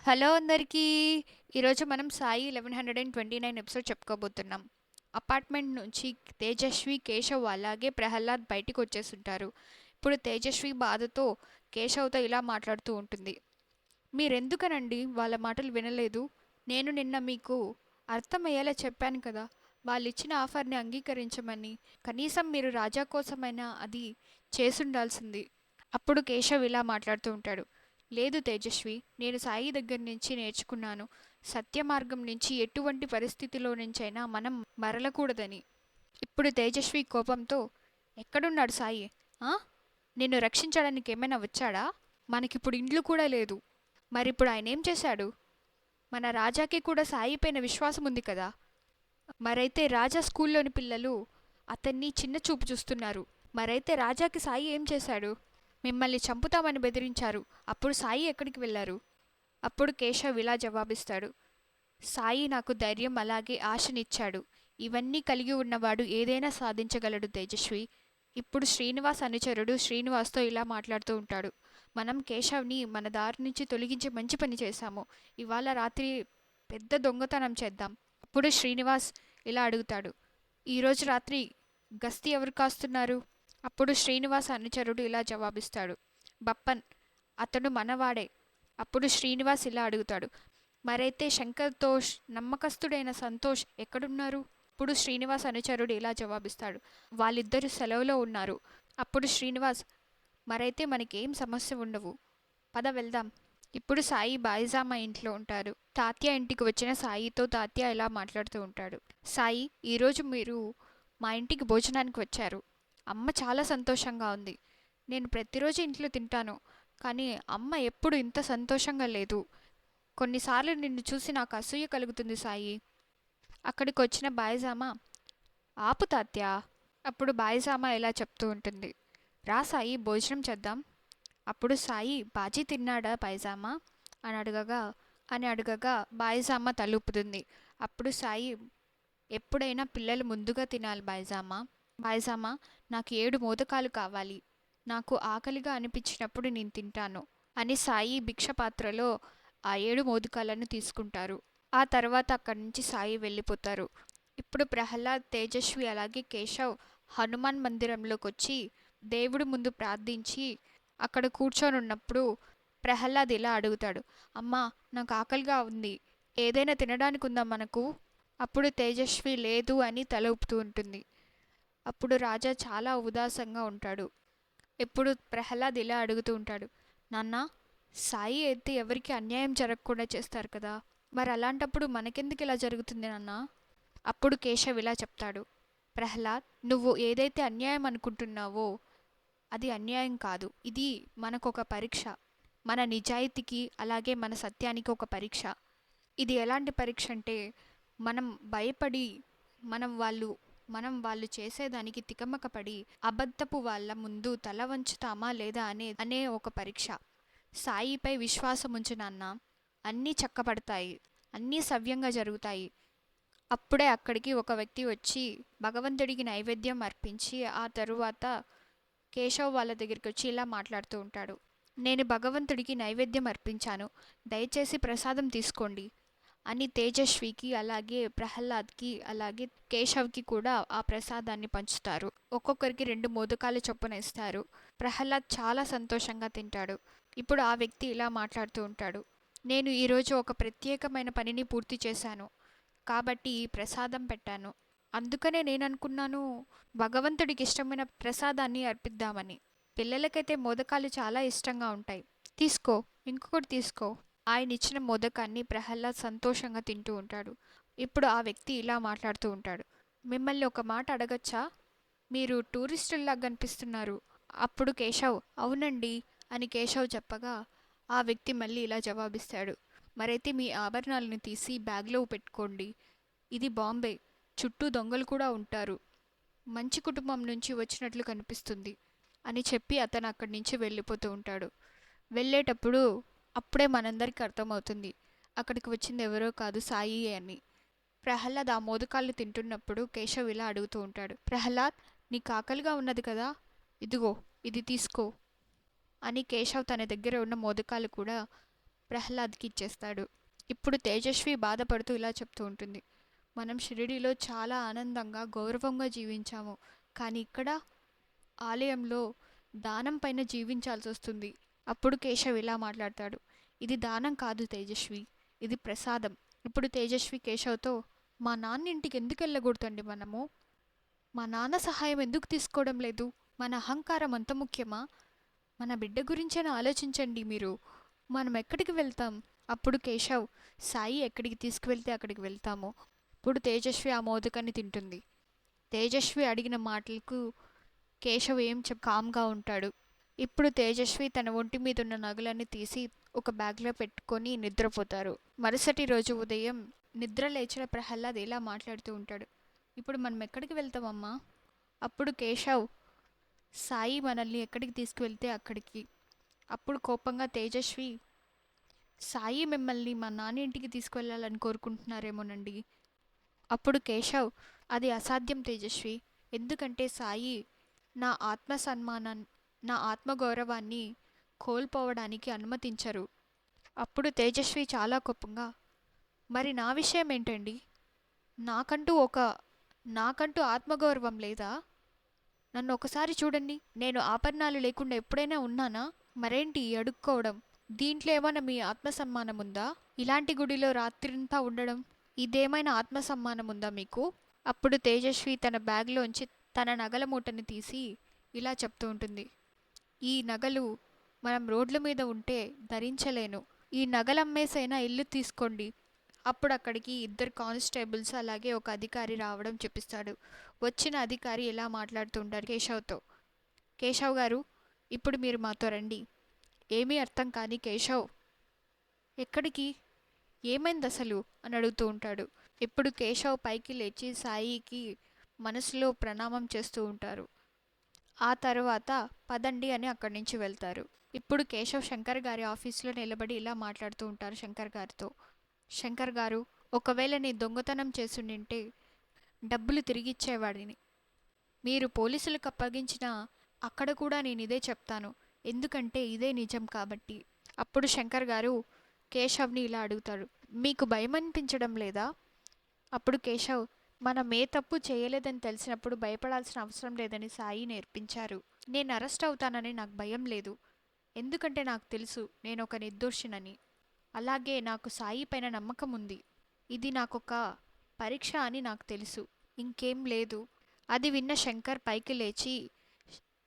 Hello అందరికీ. ఈరోజు మనం సాయి 1129 ఎపిసోడ్ చెప్పుకోబోతున్నాం. అపార్ట్మెంట్ నుంచి తేజస్వి, కేశవ్ అలాగే ప్రహ్లాద్ బయటికి వచ్చేస్తుంటారు. ఇప్పుడు తేజస్వి బాధతో కేశవ్తో ఇలా మాట్లాడుతూ ఉంటుంది. మీరెందుకనండి వాళ్ళ మాటలు వినలేదు? నేను నిన్న మీకు అర్థమయ్యేలా చెప్పాను కదా, వాళ్ళిచ్చిన ఆఫర్ని అంగీకరించమని. కనీసం మీరు రాజా కోసమైనా అది చేసుండాల్సింది. అప్పుడు కేశవ్ ఇలా మాట్లాడుతూ ఉంటాడు. లేదు తేజస్వి, నేను సాయి దగ్గర నుంచి నేర్చుకున్నాను. సత్య మార్గం నుంచి ఎటువంటి పరిస్థితిలో నుంచైనా మనం మరలకూడదని. ఇప్పుడు తేజస్వి కోపంతో, ఎక్కడున్నాడు సాయి? ఆ నిన్ను రక్షించడానికి ఏమైనా వచ్చాడా? మనకిప్పుడు ఇండ్లు కూడా లేదు. మరిప్పుడు ఆయన ఏం చేశాడు? మన రాజాకి కూడా సాయి పైన విశ్వాసం ఉంది కదా. మరైతే రాజా స్కూల్లోని పిల్లలు అతన్ని చిన్న చూపు చూస్తున్నారు. మరైతే రాజాకి సాయి ఏం చేశాడు? మిమ్మల్ని చంపుతామని బెదిరించారు. అప్పుడు సాయి ఎక్కడికి వెళ్ళారు? అప్పుడు కేశవ్ ఇలా జవాబిస్తాడు. సాయి నాకు ధైర్యం అలాగే ఆశనిచ్చాడు. ఇవన్నీ కలిగి ఉన్నవాడు ఏదైనా సాధించగలడు తేజస్వి. ఇప్పుడు శ్రీనివాస్ అనుచరుడు శ్రీనివాస్తో ఇలా మాట్లాడుతూ ఉంటాడు. మనం కేశవ్ని మన దారి నుంచి తొలగించి మంచి పని చేశాము. ఇవాళ రాత్రి పెద్ద దొంగతనం చేద్దాం. అప్పుడు శ్రీనివాస్ ఇలా అడుగుతాడు. ఈరోజు రాత్రి గస్తీ ఎవరు కాస్తున్నారు? అప్పుడు శ్రీనివాస్ అనుచరుడు ఇలా జవాబిస్తాడు. బప్పన్, అతడు మనవాడే. అప్పుడు శ్రీనివాస్ ఇలా అడుగుతాడు. మరైతే శంకర్తో నమ్మకస్తుడైన సంతోష్ ఎక్కడున్నారు? అప్పుడు శ్రీనివాస్ అనుచరుడు ఇలా జవాబిస్తాడు. వాళ్ళిద్దరూ సెలవులో ఉన్నారు. అప్పుడు శ్రీనివాస్, మరైతే మనకేం సమస్య ఉండవు. పద వెళ్దాం. ఇప్పుడు సాయి బాయిజామా ఇంట్లో ఉంటారు. తాత్య ఇంటికి వచ్చిన సాయితో తాత్య ఇలా మాట్లాడుతూ ఉంటాడు. సాయి, ఈరోజు మీరు మా ఇంటికి భోజనానికి వచ్చారు. అమ్మ చాలా సంతోషంగా ఉంది. నేను ప్రతిరోజు ఇంట్లో తింటాను, కానీ అమ్మ ఎప్పుడు ఇంత సంతోషంగా లేదు. కొన్నిసార్లు నిన్ను చూసి నాకు అసూయ కలుగుతుంది సాయి. అక్కడికి వచ్చిన బాయిజామా, ఆపు తాత్య. అప్పుడు బాయిజామా ఇలా చెప్తూ ఉంటుంది. రా సాయి, భోజనం చేద్దాం. అప్పుడు సాయి, బాజీ తిన్నాడా బాయిజామా అని అడగగా బాయిజామా తలుపుతుంది. అప్పుడు సాయి, ఎప్పుడైనా పిల్లలు ముందుగా తినాలి బాయిజామా, నాకు 7 మోదకాలు కావాలి. నాకు ఆకలిగా అనిపించినప్పుడు నేను తింటాను అని సాయి భిక్ష పాత్రలో ఆ 7 మోదకాలను తీసుకుంటారు. ఆ తర్వాత అక్కడి నుంచి సాయి వెళ్ళిపోతారు. ఇప్పుడు ప్రహ్లాద్, తేజస్వి అలాగే కేశవ్ హనుమాన్ మందిరంలోకి వచ్చి దేవుడి ముందు ప్రార్థించి అక్కడ కూర్చొని ఉన్నప్పుడు ప్రహ్లాద్ ఇలా అడుగుతాడు. అమ్మా, నాకు ఆకలిగా ఉంది. ఏదైనా తినడానికి ఉందా మనకు? అప్పుడు తేజస్వి లేదు అని తల ఊపుతూ ఉంటుంది. అప్పుడు రాజా చాలా ఉదాసంగా ఉంటాడు. ఎప్పుడు ప్రహ్లాద్ ఇలా అడుగుతూ ఉంటాడు. నాన్న, సాయి అయితే ఎవరికి అన్యాయం జరగకుండా చేస్తారు కదా, మరి అలాంటప్పుడు మనకెందుకు ఇలా జరుగుతుంది నాన్న? అప్పుడు కేశవ్ ఇలా చెప్తాడు. ప్రహ్లాద్, నువ్వు ఏదైతే అన్యాయం అనుకుంటున్నావో అది అన్యాయం కాదు. ఇది మనకొక పరీక్ష. మన నిజాయితీకి అలాగే మన సత్యానికి ఒక పరీక్ష. ఇది ఎలాంటి పరీక్ష అంటే, మనం భయపడి మనం వాళ్ళు చేసేదానికి తికమకపడి అబద్ధపు వాళ్ళ ముందు తల వంచుతామా లేదా అనే ఒక పరీక్ష. సాయిపై విశ్వాసం ఉంచు నాన్న. అన్నీ చక్కబడతాయి. అన్నీ సవ్యంగా జరుగుతాయి. అప్పుడే అక్కడికి ఒక వ్యక్తి వచ్చి భగవంతుడికి నైవేద్యం అర్పించి ఆ తరువాత కేశవ్ వాళ్ళ దగ్గరికి వచ్చి ఇలా మాట్లాడుతూ ఉంటాడు. నేను భగవంతుడికి నైవేద్యం అర్పించాను, దయచేసి ప్రసాదం తీసుకోండి అని తేజస్వికి అలాగే ప్రహ్లాద్కి అలాగే కేశవ్కి కూడా ఆ ప్రసాదాన్ని పంచుతారు. ఒక్కొక్కరికి 2 మోదకాలు చొప్పున ఇస్తారు. ప్రహ్లాద్ చాలా సంతోషంగా తింటాడు. ఇప్పుడు ఆ వ్యక్తి ఇలా మాట్లాడుతూ ఉంటాడు. నేను ఈరోజు ఒక ప్రత్యేకమైన పనిని పూర్తి చేశాను కాబట్టి ఈ ప్రసాదం పెట్టాను. అందుకనే నేననుకున్నాను భగవంతుడికి ఇష్టమైన ప్రసాదాన్ని అర్పిద్దామని. పిల్లలకైతే మోదకాలు చాలా ఇష్టంగా ఉంటాయి. తీసుకో, ఇంకొకటి తీసుకో. ఆయన ఇచ్చిన మోదకాన్ని ప్రహ్లాద్ సంతోషంగా తింటూ ఉంటాడు. ఇప్పుడు ఆ వ్యక్తి ఇలా మాట్లాడుతూ ఉంటాడు. మిమ్మల్ని ఒక మాట అడగచ్చా? మీరు టూరిస్టుల్లాగా కనిపిస్తున్నారు. అప్పుడు కేశవ్, అవునండి అని కేశవ్ చెప్పగా ఆ వ్యక్తి మళ్ళీ ఇలా జవాబిస్తాడు. మరైతే మీ ఆభరణాలను తీసి బ్యాగ్లో పెట్టుకోండి. ఇది బాంబే. చుట్టూ దొంగలు కూడా ఉంటారు. మంచి కుటుంబం నుంచి వచ్చినట్లు కనిపిస్తుంది అని చెప్పి అతను అక్కడి నుంచి వెళ్ళిపోతూ ఉంటాడు. వెళ్ళేటప్పుడు అప్పుడే మనందరికీ అర్థమవుతుంది అక్కడికి వచ్చింది ఎవరో కాదు, సాయి అని. ప్రహ్లాద్ ఆ మోదకాళ్ళు తింటున్నప్పుడు కేశవ్ ఇలా అడుగుతూ ఉంటాడు. ప్రహ్లాద్, నీకు ఆకలిగా ఉన్నది కదా, ఇదిగో ఇది తీసుకో అని కేశవ్ తన దగ్గర ఉన్న మోదకాలు కూడా ప్రహ్లాద్కి ఇచ్చేస్తాడు. ఇప్పుడు తేజస్వి బాధపడుతూ ఇలా చెప్తూ ఉంటుంది, మనం షిరిడీలో చాలా ఆనందంగా గౌరవంగా జీవించాము, కానీ ఇక్కడ ఆలయంలో దానం పైన జీవించాల్సి వస్తుంది. అప్పుడు కేశవ్ ఇలా మాట్లాడతాడు, ఇది దానం కాదు తేజస్వి, ఇది ప్రసాదం. ఇప్పుడు తేజస్వి కేశవ్తో, మా నాన్న ఇంటికి ఎందుకు వెళ్ళకూడదండి మనము? మా నాన్న సహాయం ఎందుకు తీసుకోవడం లేదు? మన అహంకారం అంత ముఖ్యమా? మన బిడ్డ గురించైనా ఆలోచించండి మీరు. మనం ఎక్కడికి వెళ్తాం? అప్పుడు కేశవ్, సాయి ఎక్కడికి తీసుకువెళ్తే అక్కడికి వెళ్తాము. ఇప్పుడు తేజస్వి ఆ మోదకాన్ని తింటుంది. తేజస్వి అడిగిన మాటలకు కేశవ్ కామ్గా ఉంటాడు. ఇప్పుడు తేజస్వి తన ఒంటి మీద ఉన్న నగలన్నీ తీసి ఒక బ్యాగ్లో పెట్టుకొని నిద్రపోతారు. మరుసటి రోజు ఉదయం నిద్ర లేచిన ప్రహ్లాద్ ఇలా మాట్లాడుతూ ఉంటాడు, ఇప్పుడు మనం ఎక్కడికి వెళ్తామమ్మా? అప్పుడు కేశవ్, సాయి మనల్ని ఎక్కడికి తీసుకువెళ్తే అక్కడికి. అప్పుడు కోపంగా తేజస్వి, సాయి మిమ్మల్ని మా నాన్న ఇంటికి తీసుకువెళ్ళాలని కోరుకుంటున్నారేమోనండి. అప్పుడు కేశవ్, అది అసాధ్యం తేజస్వి, ఎందుకంటే సాయి నా నా ఆత్మగౌరవాన్ని కోల్పోవడానికి అనుమతించరు. అప్పుడు తేజస్వి చాలా కోపంగా, మరి నా విషయం ఏంటండి? నాకంటూ ఒక నాకంటూ ఆత్మగౌరవం లేదా? నన్ను ఒకసారి చూడండి, నేను ఆభరణాలు లేకుండా ఎప్పుడైనా ఉన్నానా? మరేంటి అడుక్కోవడం? దీంట్లో ఏమైనా మీ ఆత్మసమ్మానం ఉందా? ఇలాంటి గుడిలో రాత్రింతా ఉండడం, ఇదేమైనా ఆత్మసమ్మానం ఉందా మీకు? అప్పుడు తేజస్వి తన బ్యాగ్లోంచి తన నగల మూటని తీసి ఇలా చెప్తూ ఉంటుంది, ఈ నగలు మనం రోడ్ల మీద ఉంటే ధరించలేను. ఈ నగలమ్మేసైనా ఇల్లు తీసుకోండి. అప్పుడు అక్కడికి ఇద్దరు కానిస్టేబుల్స్ అలాగే ఒక అధికారి రావడం చూపిస్తాడు. వచ్చిన అధికారి ఇలా మాట్లాడుతూ ఉంటారు కేశవ్తో, కేశవ్ గారు, ఇప్పుడు మీరు మాతో రండి. ఏమీ అర్థం కాని కేశవ్, ఎక్కడికి? ఏమైంది అసలు అని అడుగుతూ ఉంటాడు. ఇప్పుడు కేశవ్ పైకి లేచి సాయికి మనసులో ప్రణామం చేస్తూ ఉంటారు. ఆ తర్వాత పదండి అని అక్కడి నుంచి వెళ్తారు. ఇప్పుడు కేశవ్ శంకర్ గారి ఆఫీస్లో నిలబడి ఇలా మాట్లాడుతూ ఉంటారు శంకర్ గారితో, శంకర్ గారు, ఒకవేళ నీ దొంగతనం చేసుండింటే డబ్బులు తిరిగిచ్చేవాడిని. మీరు పోలీసులకు అప్పగించిన అక్కడ కూడా నేను ఇదే చెప్తాను, ఎందుకంటే ఇదే నిజం కాబట్టి. అప్పుడు శంకర్ గారు కేశవ్ని ఇలా అడుగుతాడు, మీకు భయం అనిపించడం లేదా? అప్పుడు కేశవ్, మనం ఏ తప్పు చేయలేదని తెలిసినప్పుడు భయపడాల్సిన అవసరం లేదని సాయి నేర్పించారు. నేను అరెస్ట్ అవుతానని నాకు భయం లేదు, ఎందుకంటే నాకు తెలుసు నేను ఒక నిర్దోషినని. అలాగే నాకు సాయి పైన నమ్మకం ఉంది. ఇది నాకొక పరీక్ష అని నాకు తెలుసు, ఇంకేం లేదు. అది విన్న శంకర్ పైకి లేచి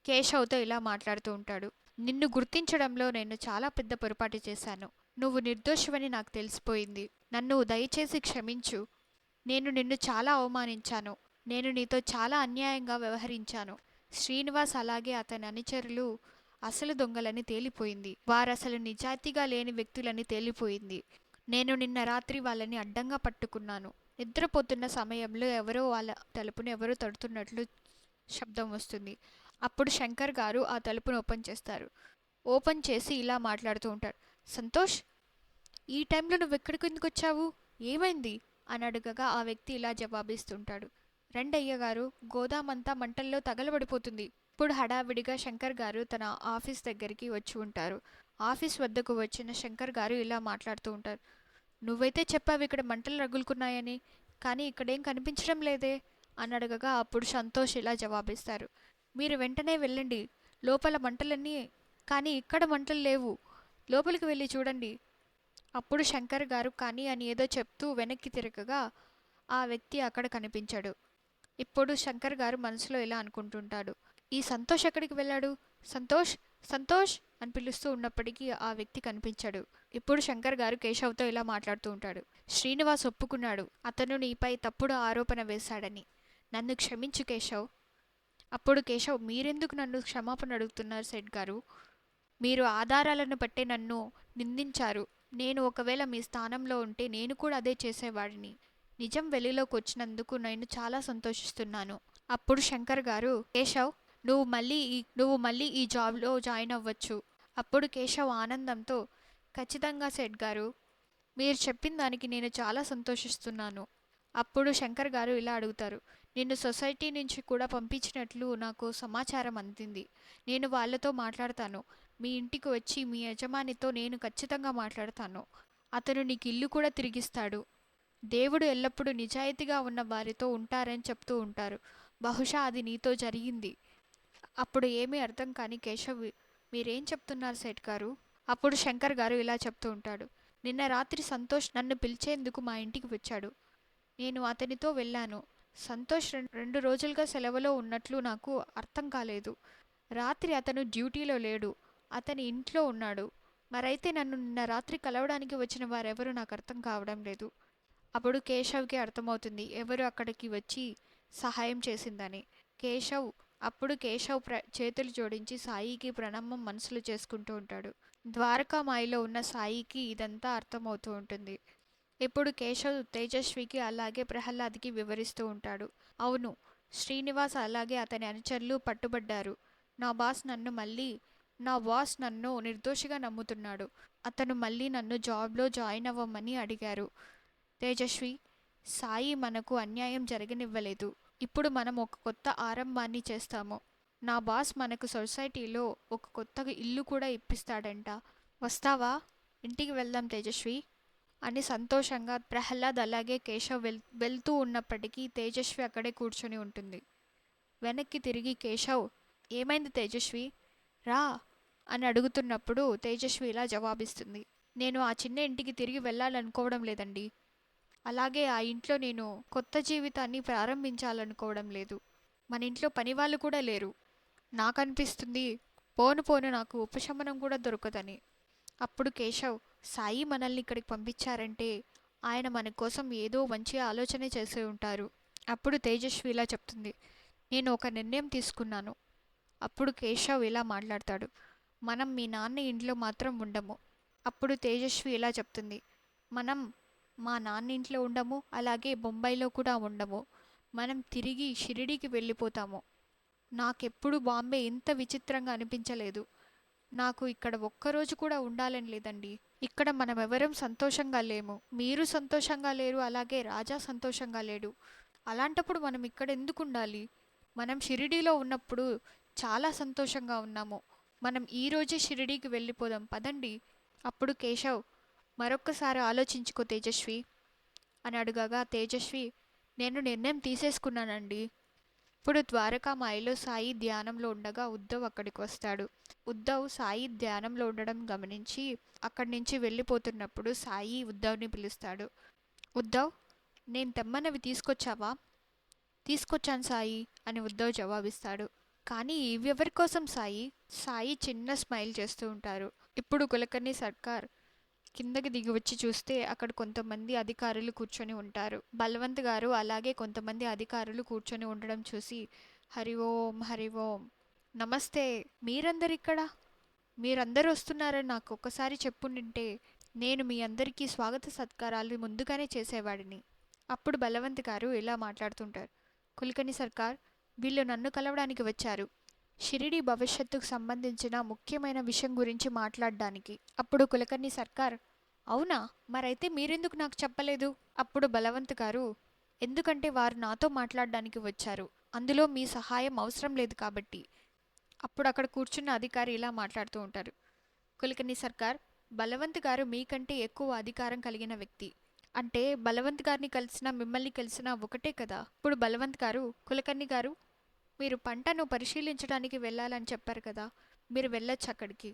కేశవ్తో ఇలా మాట్లాడుతూ ఉంటాడు, నిన్ను గుర్తించడంలో నేను చాలా పెద్ద పొరపాటు చేశాను. నువ్వు నిర్దోషివని నాకు తెలిసిపోయింది. నన్ను దయచేసి క్షమించు. నేను నిన్ను చాలా అవమానించాను. నేను నీతో చాలా అన్యాయంగా వ్యవహరించాను. శ్రీనివాస్ అలాగే అతని అనుచరులు అసలు దొంగలని తేలిపోయింది. వారసలు నిజాయితీగా లేని వ్యక్తులని తేలిపోయింది. నేను నిన్న రాత్రి వాళ్ళని అడ్డంగా పట్టుకున్నాను. నిద్రపోతున్న సమయంలో ఎవరో వాళ్ళ తలుపును ఎవరో తడుతున్నట్లు శబ్దం వస్తుంది. అప్పుడు శంకర్ గారు ఆ తలుపును ఓపెన్ చేస్తారు. ఓపెన్ చేసి ఇలా మాట్లాడుతూ ఉంటారు, సంతోష్, ఈ టైంలో నువ్వు ఎక్కడికి ఎందుకు వచ్చావు? ఏమైంది అని అడగగా ఆ వ్యక్తి ఇలా జవాబిస్తుంటాడు, రండయ్య గారు, గోదామంతా మంటల్లో తగలబడిపోతుంది. ఇప్పుడు హడావిడిగా శంకర్ గారు తన ఆఫీస్ దగ్గరికి వచ్చి ఉంటారు. ఆఫీస్ వద్దకు వచ్చిన శంకర్ గారు ఇలా మాట్లాడుతూ ఉంటారు, నువ్వైతే చెప్పావు ఇక్కడ మంటలు రగులుకున్నాయని, కానీ ఇక్కడేం కనిపించడం లేదే అని అడగగా అప్పుడు సంతోష్ ఇలా జవాబిస్తారు, మీరు వెంటనే వెళ్ళండి, లోపల మంటలన్నీ, కానీ ఇక్కడ మంటలు లేవు, లోపలికి వెళ్ళి చూడండి. అప్పుడు శంకర్ గారు కానీ అని ఏదో చెప్తూ వెనక్కి తిరగగా ఆ వ్యక్తి అక్కడ కనిపించాడు. ఇప్పుడు శంకర్ గారు మనసులో ఇలా అనుకుంటుంటాడు, ఈ సంతోష్ ఎక్కడికి వెళ్ళాడు? సంతోష్, సంతోష్ అని పిలుస్తూ ఉన్నప్పటికీ ఆ వ్యక్తి కనిపించాడు. ఇప్పుడు శంకర్ గారు కేశవ్తో ఇలా మాట్లాడుతూ ఉంటాడు, శ్రీనివాస్ ఒప్పుకున్నాడు అతను నీపై తప్పుడు ఆరోపణ వేశాడని. నన్ను క్షమించు కేశవ్. అప్పుడు కేశవ్, మీరెందుకు నన్ను క్షమాపణ అడుగుతున్నారు సెట్ గారు? మీరు ఆధారాలను బట్టే నన్ను నిందించారు. నేను ఒకవేళ మీ స్థానంలో ఉంటే నేను కూడా అదే చేసేవాడిని. నిజం వెలుగులోకి వచ్చినందుకు నేను చాలా సంతోషిస్తున్నాను. అప్పుడు శంకర్ గారు, కేశవ్, నువ్వు మళ్ళీ ఈ జాబ్లో జాయిన్ అవ్వచ్చు. అప్పుడు కేశవ్ ఆనందంతో, ఖచ్చితంగా సెట్ గారు, మీరు చెప్పిన దానికి నేను చాలా సంతోషిస్తున్నాను. అప్పుడు శంకర్ గారు ఇలా అడుగుతారు, నిన్ను సొసైటీ నుంచి కూడా పంపించినట్లు నాకు సమాచారం అందింది. నేను వాళ్ళతో మాట్లాడతాను. మీ ఇంటికి వచ్చి మీ యజమానితో నేను ఖచ్చితంగా మాట్లాడతాను. అతను నీకు ఇల్లు కూడా తిరిగిస్తాడు. దేవుడు ఎల్లప్పుడూ నిజాయితీగా ఉన్న వారితో ఉంటారని చెప్తూ ఉంటారు. బహుశా అది నీతో జరిగింది. అప్పుడు ఏమీ అర్థం కాని కేశవ్, మీరేం చెప్తున్నారు సేట్ గారు? అప్పుడు శంకర్ గారు ఇలా చెప్తూ ఉంటాడు. నిన్న రాత్రి సంతోష్ నన్ను పిలిచేందుకు మా ఇంటికి వచ్చాడు. నేను అతనితో వెళ్ళాను. సంతోష్ 2 రోజులుగా సెలవులో ఉన్నట్లు నాకు అర్థం కాలేదు. రాత్రి అతను డ్యూటీలో లేడు. అతని ఇంట్లో ఉన్నాడు. మరైతే నన్ను నిన్న రాత్రి కలవడానికి వచ్చిన వారెవరూ నాకు అర్థం కావడం లేదు. అప్పుడు కేశవ్కి అర్థమవుతుంది ఎవరు అక్కడికి వచ్చి సహాయం చేసిందని. కేశవ్ చేతులు జోడించి సాయికి ప్రణామం మనసులో చేసుకుంటూ ఉంటాడు. ద్వారకామాయిలో ఉన్న సాయికి ఇదంతా అర్థమవుతూ ఉంటుంది. ఇప్పుడు కేశవ్ తేజస్వికి అలాగే ప్రహ్లాద్కి వివరిస్తూ ఉంటాడు. అవును, శ్రీనివాస్ అలాగే అతని అనుచరులు పట్టుబడ్డారు. నా బాస్ నన్ను నిర్దోషిగా నమ్ముతున్నాడు. అతను మళ్ళీ నన్ను జాబ్లో జాయిన్ అవ్వమని అడిగారు. తేజస్వి, సాయి మనకు అన్యాయం జరగనివ్వలేదు. ఇప్పుడు మనం ఒక కొత్త ఆరంభాన్ని చేస్తాము. నా బాస్ మనకు సొసైటీలో ఒక కొత్త ఇల్లు కూడా ఇప్పిస్తాడంట. వస్తావా? ఇంటికి వెళ్దాం తేజస్వి అని సంతోషంగా ప్రహ్లాద్ అలాగే కేశవ్ వెళ్తూ ఉన్నప్పటికీ తేజస్వి అక్కడే కూర్చొని ఉంటుంది. వెనక్కి తిరిగి కేశవ్, ఏమైంది తేజస్వి, రా అని అడుగుతున్నప్పుడు తేజస్వి ఇలా జవాబిస్తుంది. నేను ఆ చిన్న ఇంటికి తిరిగి వెళ్ళాలనుకోవడం లేదండి. అలాగే ఆ ఇంట్లో నేను కొత్త జీవితాన్ని ప్రారంభించాలనుకోవడం లేదు. మన ఇంట్లో పనివాళ్ళు కూడా లేరు. నాకనిపిస్తుంది పోను పోను నాకు ఉపశమనం కూడా దొరకదని. అప్పుడు కేశవ్, సాయి మనల్ని ఇక్కడికి పంపించారంటే ఆయన మన కోసం ఏదో మంచి ఆలోచనే చేసి ఉంటారు. అప్పుడు తేజస్వి ఇలా చెప్తుంది. నేను ఒక నిర్ణయం తీసుకున్నాను. అప్పుడు కేశవ్ ఇలా మాట్లాడతాడు. మనం మీ నాన్న ఇంట్లో మాత్రం ఉండము. అప్పుడు తేజస్వి ఇలా చెప్తుంది. మనం మా నాన్న ఇంట్లో ఉండము, అలాగే బొంబాయిలో కూడా ఉండము. మనం తిరిగి షిరిడీకి వెళ్ళిపోతాము. నాకెప్పుడు బాంబే ఇంత విచిత్రంగా అనిపించలేదు. నాకు ఇక్కడ ఒక్కరోజు కూడా ఉండాలని లేదండి. ఇక్కడ మనమెవరం సంతోషంగా లేము. మీరు సంతోషంగా లేరు, అలాగే రాజా సంతోషంగా లేడు. అలాంటప్పుడు మనం ఇక్కడ ఎందుకు ఉండాలి? మనం షిరిడీలో ఉన్నప్పుడు చాలా సంతోషంగా ఉన్నాము. మనం ఈరోజే షిరిడీకి వెళ్ళిపోదాం పదండి. అప్పుడు కేశవ్, మరొక్కసారి ఆలోచించుకో తేజస్వి అని అడగగా తేజస్వి, నేను నిర్ణయం తీసేసుకున్నానండి. ఇప్పుడు ద్వారకామాయిలో సాయి ధ్యానంలో ఉండగా ఉద్ధవ్ అక్కడికి వస్తాడు. ఉద్ధవ్ సాయి ధ్యానంలో ఉండడం గమనించి అక్కడి నుంచి వెళ్ళిపోతున్నప్పుడు సాయి ఉద్ధవ్ని పిలుస్తాడు. ఉద్ధవ్, నేను తెమ్మన్నవి తీసుకొచ్చావా? తీసుకొచ్చాను సాయి అని ఉద్ధవ్ జవాబిస్తాడు. కానీ ఇవెవరి కోసం సాయి? సాయి చిన్న స్మైల్ చేస్తూ ఉంటారు. ఇప్పుడు కులకర్ణి సర్కార్ కిందకి దిగి వచ్చి చూస్తే అక్కడ కొంతమంది అధికారులు కూర్చొని ఉంటారు. బలవంత్ గారు అలాగే కొంతమంది అధికారులు కూర్చొని ఉండడం చూసి, హరి ఓం హరి ఓం, నమస్తే, మీరందరిక్కడ? మీరందరూ వస్తున్నారని నాకు ఒక్కసారి చెప్పుండింటే నేను మీ అందరికీ స్వాగత సత్కారాలు ముందుగానే చేసేవాడిని. అప్పుడు బలవంత్ గారు ఇలా మాట్లాడుతుంటారు. కులకర్ణి సర్కార్, వీళ్ళు నన్ను కలవడానికి వచ్చారు. షిరిడి భవిష్యత్తుకు సంబంధించిన ముఖ్యమైన విషయం గురించి మాట్లాడడానికి. అప్పుడు కులకర్ణి సర్కార్, అవునా, మరైతే మీరెందుకు నాకు చెప్పలేదు? అప్పుడు బలవంత్ గారు, ఎందుకంటే వారు నాతో మాట్లాడడానికి వచ్చారు. అందులో మీ సహాయం అవసరం లేదు కాబట్టి. అప్పుడు అక్కడ కూర్చున్న అధికారి ఇలా మాట్లాడుతూ ఉంటారు. కులకర్ణి సర్కార్, బలవంత్ గారు మీకంటే ఎక్కువ అధికారం కలిగిన వ్యక్తి. అంటే బలవంత్ గారిని కలిసినా మిమ్మల్ని కలిసినా ఒకటే కదా. ఇప్పుడు బలవంత్ గారు, కులకర్ణి గారు, మీరు పంటను పరిశీలించడానికి వెళ్ళాలని చెప్పారు కదా, మీరు వెళ్ళొచ్చు అక్కడికి.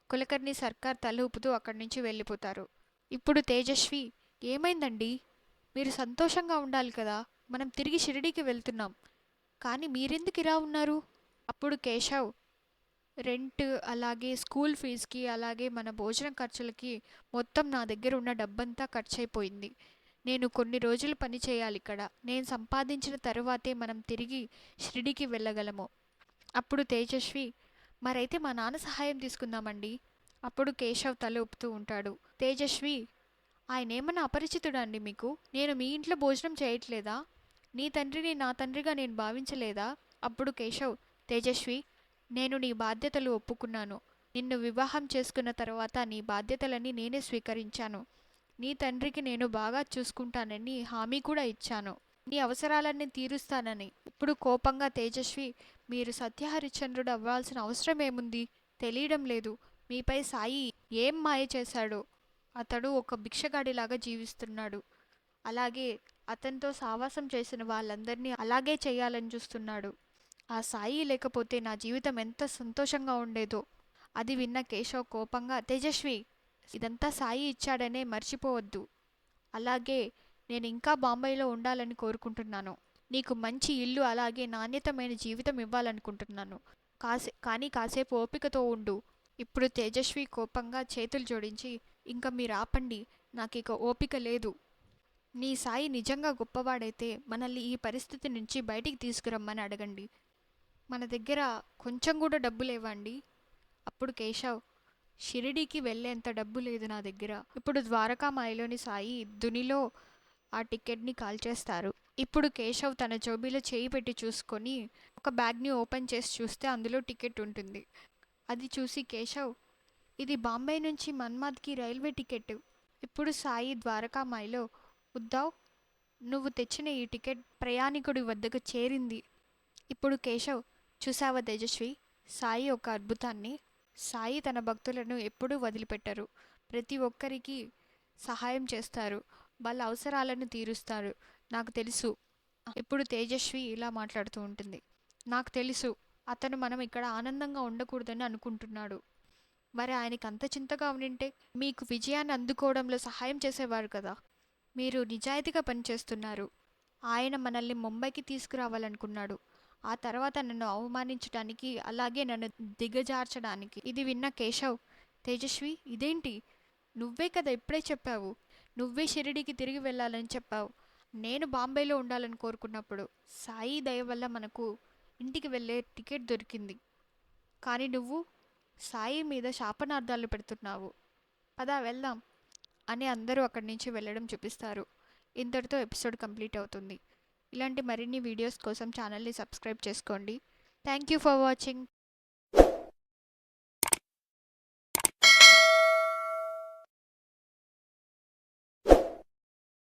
కులకర్ణి సర్కార్ తల ఊపుతూ అక్కడి నుంచి వెళ్ళిపోతారు. ఇప్పుడు తేజస్వి, ఏమైందండి? మీరు సంతోషంగా ఉండాలి కదా, మనం తిరిగి షిరిడీకి వెళ్తున్నాం. కానీ మీరెందుకు ఇలా ఉన్నారు? అప్పుడు కేశవ్, రెంట్ అలాగే స్కూల్ ఫీజుకి అలాగే మన భోజనం ఖర్చులకి మొత్తం నా దగ్గర ఉన్న డబ్బంతా ఖర్చు అయిపోయింది. నేను కొన్ని రోజులు పని చేయాలి ఇక్కడ. నేను సంపాదించిన తరువాతే మనం తిరిగి షిరిడీకి వెళ్ళగలము. అప్పుడు తేజస్వి, మరైతే మా నాన్న సహాయం తీసుకుందామండి. అప్పుడు కేశవ్ తల ఊపుతూ ఉంటాడు. తేజస్వి, ఆయన ఏమన్నా అపరిచితుడా అండి మీకు? నేను మీ ఇంట్లో భోజనం చేయట్లేదా? నీ తండ్రిని నా తండ్రిగా నేను భావించలేదా? అప్పుడు కేశవ్, తేజస్వి, నేను నీ బాధ్యతలు ఒప్పుకున్నాను. నిన్ను వివాహం చేసుకున్న తర్వాత నీ బాధ్యతలన్నీ నేనే స్వీకరించాను. నీ తండ్రికి నేను బాగా చూసుకుంటానని హామీ కూడా ఇచ్చాను. నీ అవసరాలన్నీ తీరుస్తానని. ఇప్పుడు కోపంగా తేజస్వి, మీరు సత్యహరిశ్చంద్రుడు అవ్వాల్సిన అవసరం ఏముంది? తెలియడం లేదు. మీపై సాయి ఏం మాయ చేశాడో. అతడు ఒక భిక్షగాడిలాగా జీవిస్తున్నాడు. అలాగే అతనితో సావాసం చేసిన వాళ్ళందరినీ అలాగే చేయాలని చూస్తున్నాడు. ఆ సాయి లేకపోతే నా జీవితం ఎంత సంతోషంగా ఉండేదో. అది విన్న కేశవ్ కోపంగా, తేజస్వి, ఇదంతా సాయి ఇచ్చాడనే మర్చిపోవద్దు. అలాగే నేను ఇంకా బాంబేలో ఉండాలని కోరుకుంటున్నాను. నీకు మంచి ఇల్లు అలాగే నాణ్యతమైన జీవితం ఇవ్వాలనుకుంటున్నాను. కానీ కాసేపు ఓపికతో ఉండు. ఇప్పుడు తేజస్వి కోపంగా చేతులు జోడించి, ఇంక మీరు ఆపండి, నాకిక ఓపిక లేదు. నీ సాయి నిజంగా గొప్పవాడైతే మనల్ని ఈ పరిస్థితి నుంచి బయటికి తీసుకురమ్మని అడగండి. మన దగ్గర కొంచెం కూడా డబ్బు లేవండి. అప్పుడు కేశవ్, షిరిడీకి వెళ్ళేంత డబ్బు లేదు నా దగ్గర. ఇప్పుడు ద్వారకామాయిలోని సాయి దునిలో ఆ టికెట్ని కాల్చేస్తారు. ఇప్పుడు కేశవ్ తన జోబీలో చేయి పెట్టి చూసుకొని ఒక బ్యాగ్ని ఓపెన్ చేసి చూస్తే అందులో టికెట్ ఉంటుంది. అది చూసి కేశవ్, ఇది బాంబే నుంచి మన్మాద్కి రైల్వే టికెట్. ఇప్పుడు సాయి ద్వారకామాయిలో, ఉద్దావ్, నువ్వు తెచ్చిన ఈ టికెట్ ప్రయాణికుడి వద్దకు చేరింది. ఇప్పుడు కేశవ్, చూసావా తేజస్వి, సాయి ఒక అద్భుతాన్ని. సాయి తన భక్తులను ఎప్పుడూ వదిలిపెట్టరు. ప్రతి ఒక్కరికి సహాయం చేస్తారు. వాళ్ళ అవసరాలను తీరుస్తారు. నాకు తెలుసు. ఇప్పుడు తేజస్వి ఇలా మాట్లాడుతూ ఉంటుంది. నాకు తెలుసు, అతను మనం ఇక్కడ ఆనందంగా ఉండకూడదని అనుకుంటున్నాడు. మరి ఆయనకి అంత చింతగా ఉండింటే మీకు విజయాన్ని అందుకోవడంలో సహాయం చేసేవారు కదా. మీరు నిజాయితీగా పనిచేస్తున్నారు. ఆయన మనల్ని ముంబైకి తీసుకురావాలనుకున్నాడు. ఆ తర్వాత నన్ను అవమానించడానికి, అలాగే నన్ను దిగజార్చడానికి. ఇది విన్న కేశవ్, తేజస్వి, ఇదేంటి? నువ్వే కదా ఇప్పుడే చెప్పావు. నువ్వే షిరిడీకి తిరిగి వెళ్ళాలని చెప్పావు. నేను బాంబేలో ఉండాలని కోరుకున్నప్పుడు సాయి దయ వల్ల మనకు ఇంటికి వెళ్ళే టికెట్ దొరికింది. కానీ నువ్వు సాయి మీద శాపనార్థాలు పెడుతున్నావు. పద వెళ్దాం అని అందరూ అక్కడి నుంచి వెళ్ళడం చూపిస్తారు. ఇంతటితో ఎపిసోడ్ కంప్లీట్ అవుతుంది. ఇలాంటి మరిన్ని వీడియోస్ కోసం ఛానల్ని సబ్స్క్రైబ్ చేసుకోండి. Thank you for watching.